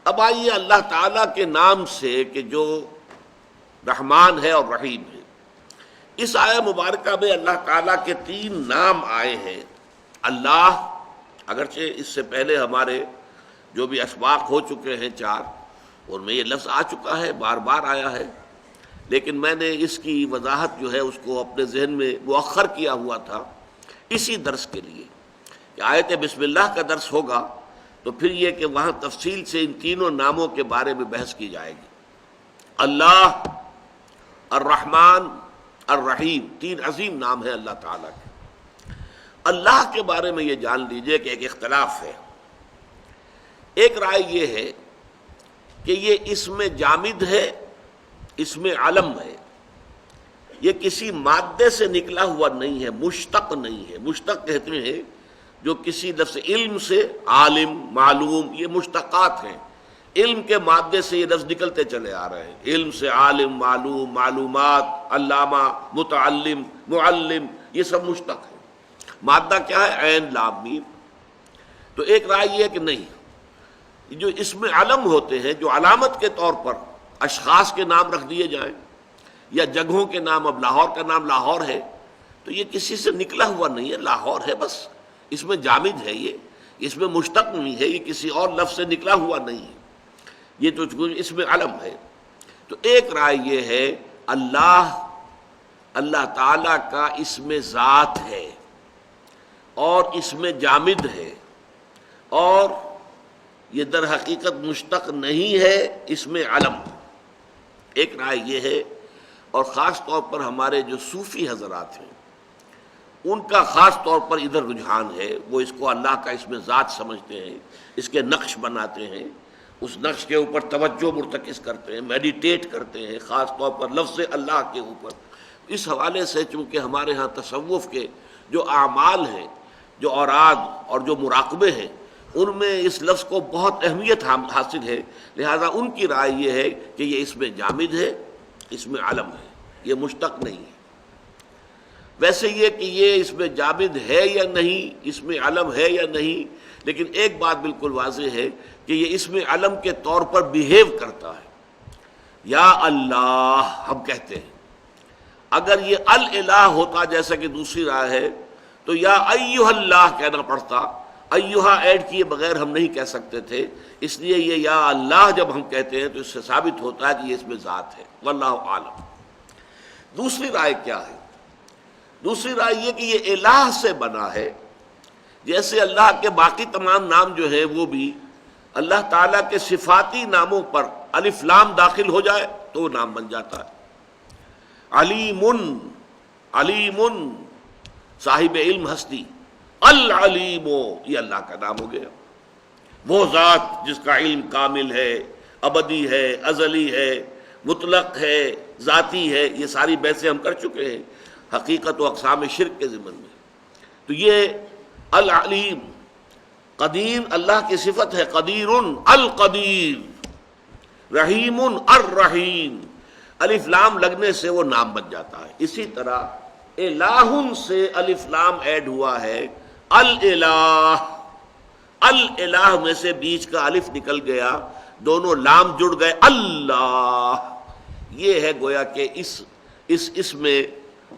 اب آئیے اللہ تعالیٰ کے نام سے کہ جو رحمان ہے اور رحیم ہے، اس آیہ مبارکہ میں اللہ تعالیٰ کے 3 نام آئے ہیں۔ اللہ، اگرچہ اس سے پہلے ہمارے جو بھی اسباق ہو چکے ہیں 4، اور میں یہ لفظ آ چکا ہے، بار بار آیا ہے، لیکن میں نے اس کی وضاحت جو ہے اس کو اپنے ذہن میں مؤخر کیا ہوا تھا اسی درس کے لیے کہ آیت بسم اللہ کا درس ہوگا تو پھر یہ کہ وہاں تفصیل سے ان تینوں ناموں کے بارے میں بحث کی جائے گی۔ اللہ، الرحمن، الرحیم، 3 عظیم نام ہیں اللہ تعالیٰ کے۔ اللہ کے بارے میں یہ جان لیجئے کہ ایک اختلاف ہے۔ ایک رائے یہ ہے کہ یہ اسم جامد ہے، اسم علم ہے، یہ کسی مادے سے نکلا ہوا نہیں ہے، مشتق نہیں ہے۔ مشتق کہتے ہیں جو کسی لفظ علم سے، عالم، معلوم، یہ مشتقات ہیں، علم کے مادے سے یہ لفظ نکلتے چلے آ رہے ہیں، علم سے عالم، معلوم، معلومات، علامہ، متعلم، معلم، یہ سب مشتق ہے۔ مادہ کیا ہے؟ عین لام میم۔ تو ایک رائے یہ ہے کہ نہیں، جو اسم علم ہوتے ہیں، جو علامت کے طور پر اشخاص کے نام رکھ دیے جائیں یا جگہوں کے نام، اب لاہور کا نام لاہور ہے تو یہ کسی سے نکلا ہوا نہیں ہے، لاہور ہے بس، اس میں جامد ہے، یہ اس میں مشتق نہیں ہے، یہ کسی اور لفظ سے نکلا ہوا نہیں ہے، یہ تو اس میں علم ہے۔ تو ایک رائے یہ ہے اللہ تعالیٰ کا اسم ذات ہے اور اسم جامد ہے، اور یہ در حقیقت مشتق نہیں ہے، اسم علم۔ ایک رائے یہ ہے، اور خاص طور پر ہمارے جو صوفی حضرات ہیں ان کا خاص طور پر ادھر رجحان ہے، وہ اس کو اللہ کا اسم ذات سمجھتے ہیں، اس کے نقش بناتے ہیں، اس نقش کے اوپر توجہ مرتکز کرتے ہیں، میڈیٹیٹ کرتے ہیں، خاص طور پر لفظ اللہ کے اوپر۔ اس حوالے سے چونکہ ہمارے ہاں تصوف کے جو اعمال ہیں، جو اوراد اور جو مراقبے ہیں، ان میں اس لفظ کو بہت اہمیت حاصل ہے، لہذا ان کی رائے یہ ہے کہ یہ اسم جامد ہے، اسم علم ہے، یہ مشتق نہیں ہے۔ ویسے یہ کہ یہ اسم جامد ہے یا نہیں، اسم علم ہے یا نہیں، لیکن ایک بات بالکل واضح ہے کہ یہ اسم علم کے طور پر بیہیو کرتا ہے۔ یا اللہ ہم کہتے ہیں، اگر یہ الالہ ہوتا جیسا کہ دوسری رائے ہے تو یا ایھا اللہ کہنا پڑتا، ایھا ایڈ کیے بغیر ہم نہیں کہہ سکتے تھے، اس لیے یہ یا اللہ جب ہم کہتے ہیں تو اس سے ثابت ہوتا ہے کہ یہ اسم ذات ہے، واللہ عالم۔ دوسری رائے کیا ہے؟ دوسری رائے یہ کہ یہ الہ سے بنا ہے، جیسے اللہ کے باقی تمام نام جو ہیں وہ بھی اللہ تعالیٰ کے صفاتی ناموں پر الف لام داخل ہو جائے تو وہ نام بن جاتا ہے۔ علیم، علیم، صاحب علم ہستی، العلیم، یہ اللہ کا نام ہو گیا، وہ ذات جس کا علم کامل ہے، ابدی ہے، ازلی ہے، مطلق ہے، ذاتی ہے، یہ ساری بحثیں ہم کر چکے ہیں حقیقت و اقسام شرک کے ضمن میں۔ تو یہ العلیم، قدیر اللہ کی صفت ہے، قدیر، القدیر، رحیم، الرحیم، الف لام لگنے سے وہ نام بن جاتا ہے۔ اسی طرح الہ سے الف لام ایڈ ہوا ہے، الالہ، الالہ میں سے بیچ کا الف نکل گیا، دونوں لام جڑ گئے، اللہ۔ یہ ہے گویا کہ اس میں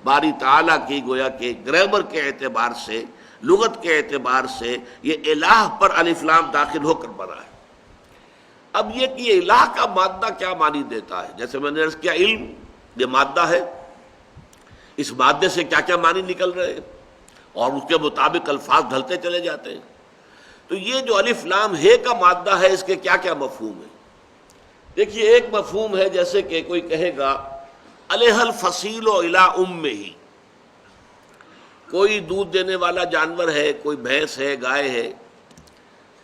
باری تعالیٰ کی گویا کہ گرامر کے اعتبار سے، لغت کے اعتبار سے یہ الہ پر الف لام داخل ہو کر بنا ہے۔ اب یہ کہ یہ الہ کا مادہ کیا معنی دیتا ہے، جیسے میں نے عرض کیا علم یہ مادہ ہے، اس مادے سے کیا کیا معنی نکل رہے ہیں اور اس کے مطابق الفاظ ڈھلتے چلے جاتے ہیں۔ تو یہ جو الف لام ہے کا مادہ ہے، اس کے کیا کیا مفہوم ہے؟ دیکھیے، ایک مفہوم ہے جیسے کہ کوئی کہے گا علیہ الفصیل الی امہ، کوئی دودھ دینے والا جانور ہے، کوئی بھینس ہے، گائے ہے،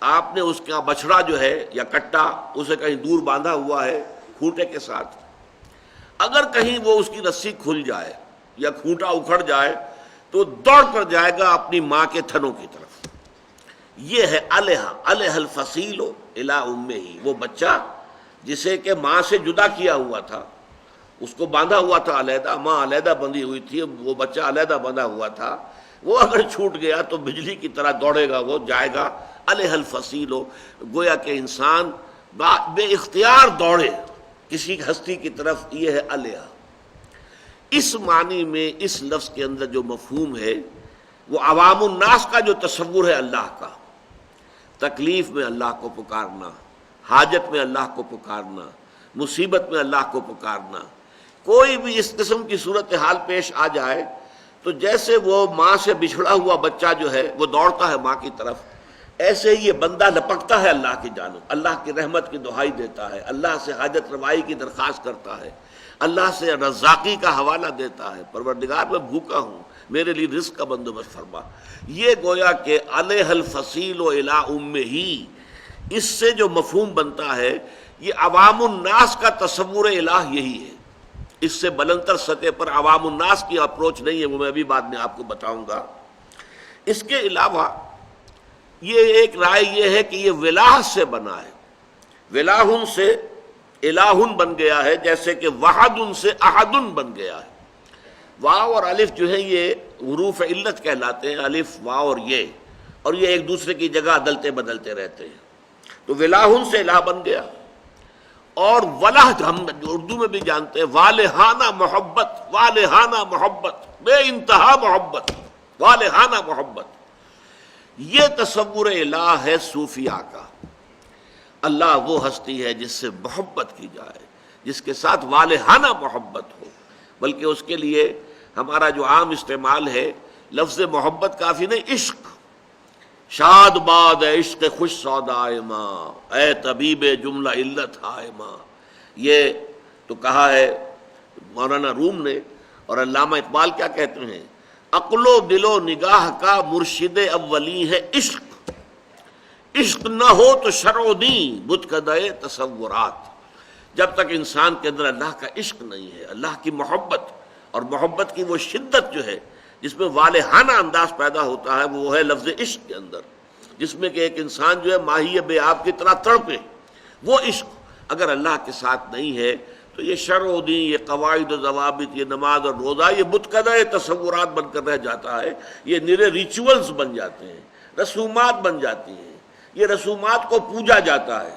آپ نے اس کا بچھڑا جو ہے یا کٹا اسے کہیں دور باندھا ہوا ہے کھوٹے کے ساتھ، اگر کہیں وہ اس کی رسی کھل جائے یا کھوٹا اکھڑ جائے تو دوڑ کر جائے گا اپنی ماں کے تھنوں کی طرف۔ یہ ہے علیہ الفصیل الی امہ، وہ بچہ جسے کہ ماں سے جدا کیا ہوا تھا، اس کو باندھا ہوا تھا علیحدہ، ماں علیحدہ بندھی ہوئی تھی، وہ بچہ علیحدہ بندھا ہوا تھا، وہ اگر چھوٹ گیا تو بجلی کی طرح دوڑے گا، وہ جائے گا علیہ الفصیل۔ گویا کہ انسان بے اختیار دوڑے کسی ہستی کی طرف، یہ ہے الہ۔ اس معنی میں اس لفظ کے اندر جو مفہوم ہے وہ عوام الناس کا جو تصور ہے اللہ کا، تکلیف میں اللہ کو پکارنا، حاجت میں اللہ کو پکارنا، مصیبت میں اللہ کو پکارنا، کوئی بھی اس قسم کی صورتحال پیش آ جائے تو جیسے وہ ماں سے بچھڑا ہوا بچہ جو ہے وہ دوڑتا ہے ماں کی طرف، ایسے ہی یہ بندہ لپکتا ہے اللہ کی جانب، اللہ کی رحمت کی دعائی دیتا ہے، اللہ سے حاجت روائی کی درخواست کرتا ہے، اللہ سے رزاقی کا حوالہ دیتا ہے، پروردگار میں بھوکا ہوں، میرے لیے رزق کا بندوبست فرما۔ یہ گویا کہ علیہ الفصیل و الی امہ، اس سے جو مفہوم بنتا ہے یہ عوام الناس کا تصور الہ یہی ہے۔ اس سے بلندتر سطح پر عوام الناس کی اپروچ نہیں ہے، وہ میں بھی بعد میں آپ کو بتاؤں گا۔ اس کے علاوہ یہ ایک رائے یہ ہے کہ یہ ولاہ سے بنا ہے، ولاہن سے الہن بن گیا ہے، جیسے کہ وحدن سے احدن بن گیا ہے۔ واو اور الف جو ہے یہ حروف علت کہلاتے ہیں، الف واو اور یہ ایک دوسرے کی جگہ عدلتے بدلتے رہتے ہیں، تو ولاہن سے الہ بن گیا۔ اور ولہ ہم اردو میں بھی جانتے ہیں، والہانہ محبت، والہانہ محبت، بے انتہا محبت، والہانہ محبت، یہ تصور الہ ہے صوفیاء کا۔ اللہ وہ ہستی ہے جس سے محبت کی جائے، جس کے ساتھ والہانہ محبت ہو، بلکہ اس کے لیے ہمارا جو عام استعمال ہے لفظ محبت کافی نہیں، عشق، شاد باد اے عشق خوش سودائے ماں، اے طبیب جملہ علت ہائے ماں، یہ تو کہا ہے مولانا روم نے۔ اور علامہ اقبال کیا کہتے ہیں، عقل و دل و نگاہ کا مرشد اولی ہے عشق، عشق نہ ہو تو شرع و دین بتکدہ تصورات۔ جب تک انسان کے اندر اللہ کا عشق نہیں ہے، اللہ کی محبت، اور محبت کی وہ شدت جو ہے جس میں والہانہ انداز پیدا ہوتا ہے، وہ ہے لفظ عشق کے اندر، جس میں کہ ایک انسان جو ہے ماہی بے آب کی طرح تڑپے، وہ عشق اگر اللہ کے ساتھ نہیں ہے تو یہ شرع و دین، یہ قواعد و ضوابط، یہ نماز اور روزہ، یہ بتکدہ تصورات بن کر رہ جاتا ہے، یہ نرے ریچولز بن جاتے ہیں، رسومات بن جاتی ہیں، یہ رسومات کو پوجا جاتا ہے۔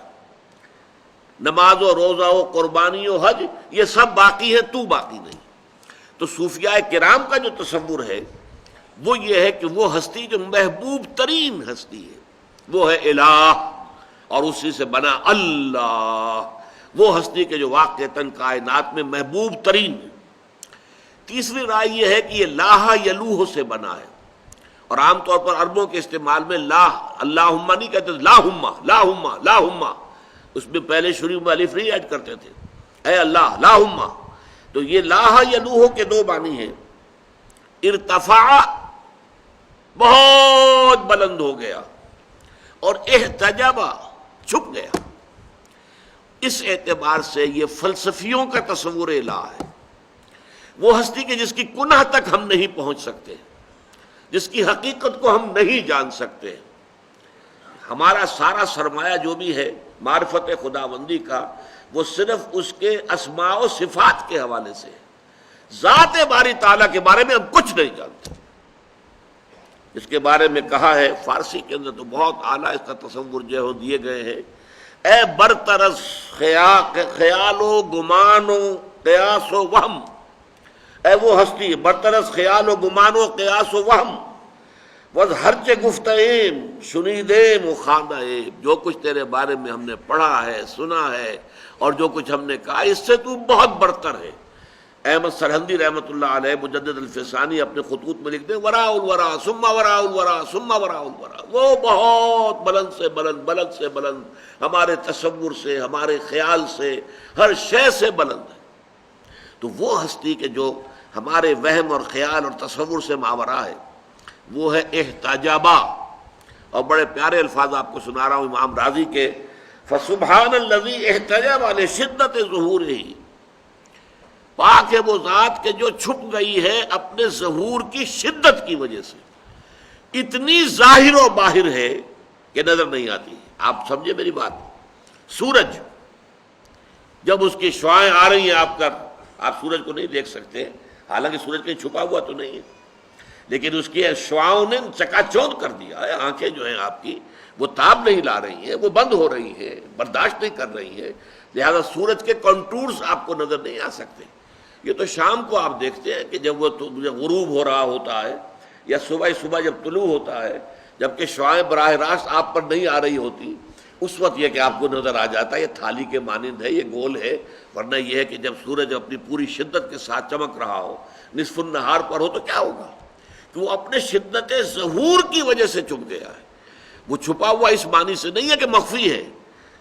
نماز و روزہ و قربانی و حج یہ سب باقی ہے، تو باقی نہیں۔ تو صوفیاء کرام کا جو تصور ہے وہ یہ ہے کہ وہ ہستی جو محبوب ترین ہستی ہے وہ ہے الہ، اور اسی سے بنا اللہ، وہ ہستی کے جو واقعتاً کائنات میں محبوب ترین ہے۔ تیسری رائے یہ ہے کہ یہ لاہ یلوہ سے بنا ہے، اور عام طور پر عربوں کے استعمال میں لاہ، اللہم نہیں کہتے، لاہم، لاہم، لاہم، اس میں پہلے شروع میں الف نہیں ایڈ کرتے تھے، اے اللہ لاہم۔ تو یہ لاہ یلوہ کے دو معنی ہیں، ارتفع بہت بلند ہو گیا، اور احتجب چھپ گیا۔ اس اعتبار سے یہ فلسفیوں کا تصور الہ ہے، وہ ہستی کہ جس کی کنہ تک ہم نہیں پہنچ سکتے، جس کی حقیقت کو ہم نہیں جان سکتے۔ ہمارا سارا سرمایہ جو بھی ہے معرفت خداوندی کا، وہ صرف اس کے اسماء و صفات کے حوالے سے ہے، ذات باری تعالیٰ کے بارے میں ہم کچھ نہیں جانتے۔ اس کے بارے میں کہا ہے، فارسی کے اندر تو بہت اعلیٰ اس کا تصور جو ہے دیے گئے ہیں، اے برطرز خیال و گمان و قیاس و وہم، اے وہ ہستی برطرز خیال و گمان و قیاس و وہم، وز ہرچ گفتیم شنیدیم و خواندیم، جو کچھ تیرے بارے میں ہم نے پڑھا ہے، سنا ہے، اور جو کچھ ہم نے کہا، اس سے تو بہت برتر ہے۔ احمد سرہندی رحمۃ اللہ علیہ مجدد الفسانی اپنے خطوط میں لکھتے ہیں، وراء الورا ثم وراء الورا ثم وراء الورا، وہ بہت بلند سے بلند، بلند سے بلند، ہمارے تصور سے، ہمارے خیال سے، ہر شے سے بلند ہے۔ تو وہ ہستی کہ جو ہمارے وہم اور خیال اور تصور سے ماورا ہے، وہ ہے احتجابا۔ اور بڑے پیارے الفاظ آپ کو سنا رہا ہوں امام راضی کے، فسبحان الذی احتجب لشدت ظہورہ، پاک ہے وہ ذات کہ جو چھپ گئی ہے اپنے ظہور کی شدت کی وجہ سے، اتنی ظاہر و باہر ہے کہ نظر نہیں آتی۔ آپ سمجھے میری بات؟ سورج جب اس کی شعاعیں آ رہی ہیں آپ سورج کو نہیں دیکھ سکتے، حالانکہ سورج کہیں چھپا ہوا تو نہیں ہے، لیکن اس کی شعاؤں نے چکا چوند کر دیا ہے، آنکھیں جو ہیں آپ کی وہ تاب نہیں لا رہی ہیں، وہ بند ہو رہی ہیں، برداشت نہیں کر رہی ہیں، لہذا سورج کے کنٹورز آپ کو نظر نہیں آ سکتے۔ یہ تو شام کو آپ دیکھتے ہیں کہ جب غروب ہو رہا ہوتا ہے یا صبح جب طلوع ہوتا ہے، جبکہ شعاعیں براہ راست آپ پر نہیں آ رہی ہوتی، اس وقت یہ کہ آپ کو نظر آ جاتا ہے یہ تھالی کے مانند ہے، یہ گول ہے۔ ورنہ یہ ہے کہ جب سورج اپنی پوری شدت کے ساتھ چمک رہا ہو، نصف النہار پر ہو، تو کیا ہوگا کہ وہ اپنے شدت ظہور کی وجہ سے چھپ گیا ہے۔ وہ چھپا ہوا اس معنی سے نہیں ہے کہ مخفی ہے،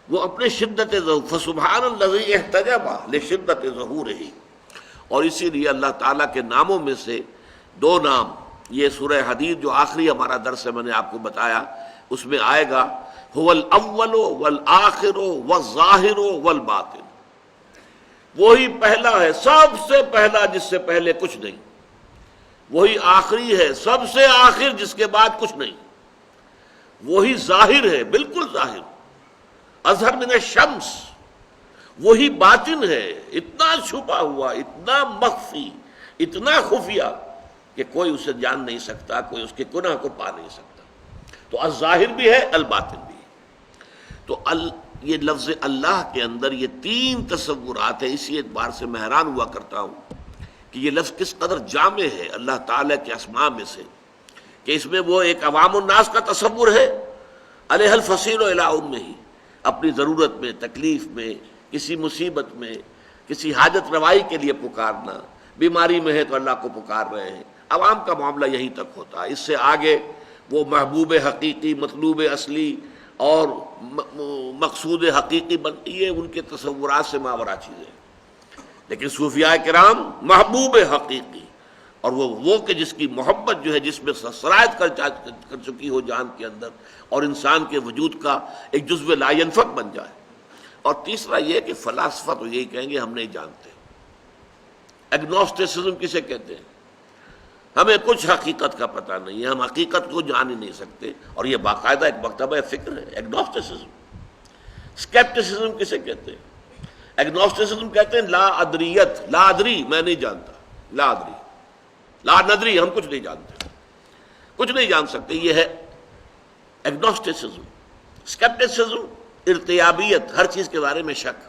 وہ اپنے شدت ظہور، فسبحان الذی احتجب لشدت ظہورہ۔ اور اسی لیے اللہ تعالیٰ کے ناموں میں سے دو نام، یہ سورہ حدید جو آخری ہمارا درس ہے میں نے آپ کو بتایا، اس میں آئے گا هو الاول والآخر والظاہر والباطن، وہی پہلا ہے، سب سے پہلا جس سے پہلے کچھ نہیں، وہی آخری ہے، سب سے آخر جس کے بعد کچھ نہیں، وہی ظاہر ہے، بالکل ظاہر، اظہر من الشمس، وہی باطن ہے، اتنا چھپا ہوا، اتنا مخفی، اتنا خفیہ کہ کوئی اسے جان نہیں سکتا، کوئی اس کے گناہ کو پا نہیں سکتا۔ تو الظاہر بھی ہے، الباطن بھی ہے۔ تو یہ لفظ اللہ کے اندر یہ تین تصورات ہیں۔ اسی اعتبار سے میں حیران ہوا کرتا ہوں کہ یہ لفظ کس قدر جامع ہے اللہ تعالیٰ کے اسماء میں سے، کہ اس میں وہ ایک عوام الناس کا تصور ہے، علیہ الفصیل الی امہ، اپنی ضرورت میں، تکلیف میں، کسی مصیبت میں، کسی حاجت روائی کے لیے پکارنا، بیماری میں ہے تو اللہ کو پکار رہے ہیں۔ عوام کا معاملہ یہیں تک ہوتا ہے، اس سے آگے وہ محبوب حقیقی، مطلوب اصلی اور مقصود حقیقی بنتی ہے، ان کے تصورات سے ماورا چیزیں۔ لیکن صوفیاء کرام محبوب حقیقی، اور وہ کہ جس کی محبت جو ہے، جس میں سرایت کر چکی ہو جان کے اندر، اور انسان کے وجود کا ایک جزو لا ینفک بن جائے۔ اور تیسرا یہ کہ فلاسفہ تو یہی کہیں گے ہم نہیں جانتے۔ ایگنوسٹسزم کسے کہتے ہیں؟ ہمیں کچھ حقیقت کا پتہ نہیں ہے، ہم حقیقت کو جان ہی نہیں سکتے، اور یہ باقاعدہ ایک مکتبہ فکر ہے ایگنوسٹسزم۔ اسکیپٹسزم کسے کہتے ہیں؟ ایگنوسٹسزم کہتے ہیں لا ادریت، لا ادری، میں نہیں جانتا، لا ادری، لا ندری، ہم کچھ نہیں جانتے، کچھ نہیں جان سکتے، یہ ہے ایگنوسٹسزم۔ اسکیپٹسزم ارتیابیت، ہر چیز کے بارے میں شک،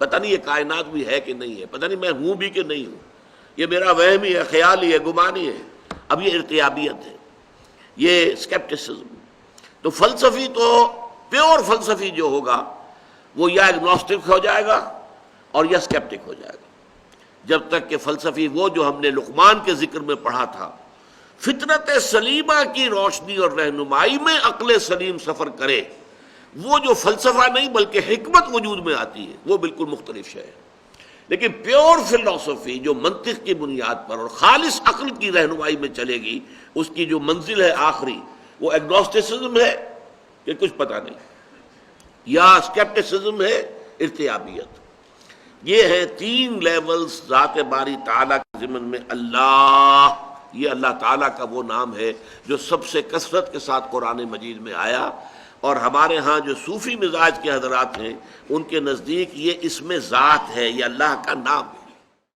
پتہ نہیں یہ کائنات بھی ہے کہ نہیں ہے، پتہ نہیں میں ہوں بھی کہ نہیں ہوں، یہ میرا وہم ہی ہے، خیال ہی ہے، گمان ہی ہے۔ اب یہ ارتیابیت ہے، یہ اسکیپٹسزم۔ تو فلسفی تو پیور فلسفی جو ہوگا وہ یا ایگنوسٹک ہو جائے گا اور یا اسکیپٹک ہو جائے گا، جب تک کہ فلسفی وہ جو ہم نے لقمان کے ذکر میں پڑھا تھا، فطرت سلیمہ کی روشنی اور رہنمائی میں عقل سلیم سفر کرے، وہ جو فلسفہ نہیں بلکہ حکمت وجود میں آتی ہے، وہ بالکل مختلف شے ہے۔ لیکن پیور فلسفی جو منطق کی بنیاد پر اور خالص عقل کی رہنمائی میں چلے گی، اس کی جو منزل ہے آخری، وہ ایگنوسٹسزم ہے کہ کچھ پتہ نہیں، یا اسکیپٹسزم ہے، ارتیابیت۔ یہ ہیں تین لیولز ذات باری تعالیٰ کے ضمن میں۔ اللہ، یہ اللہ تعالیٰ کا وہ نام ہے جو سب سے کثرت کے ساتھ قرآن مجید میں آیا، اور ہمارے ہاں جو صوفی مزاج کے حضرات ہیں ان کے نزدیک یہ اسم ذات ہے، یہ اللہ کا نام ہے۔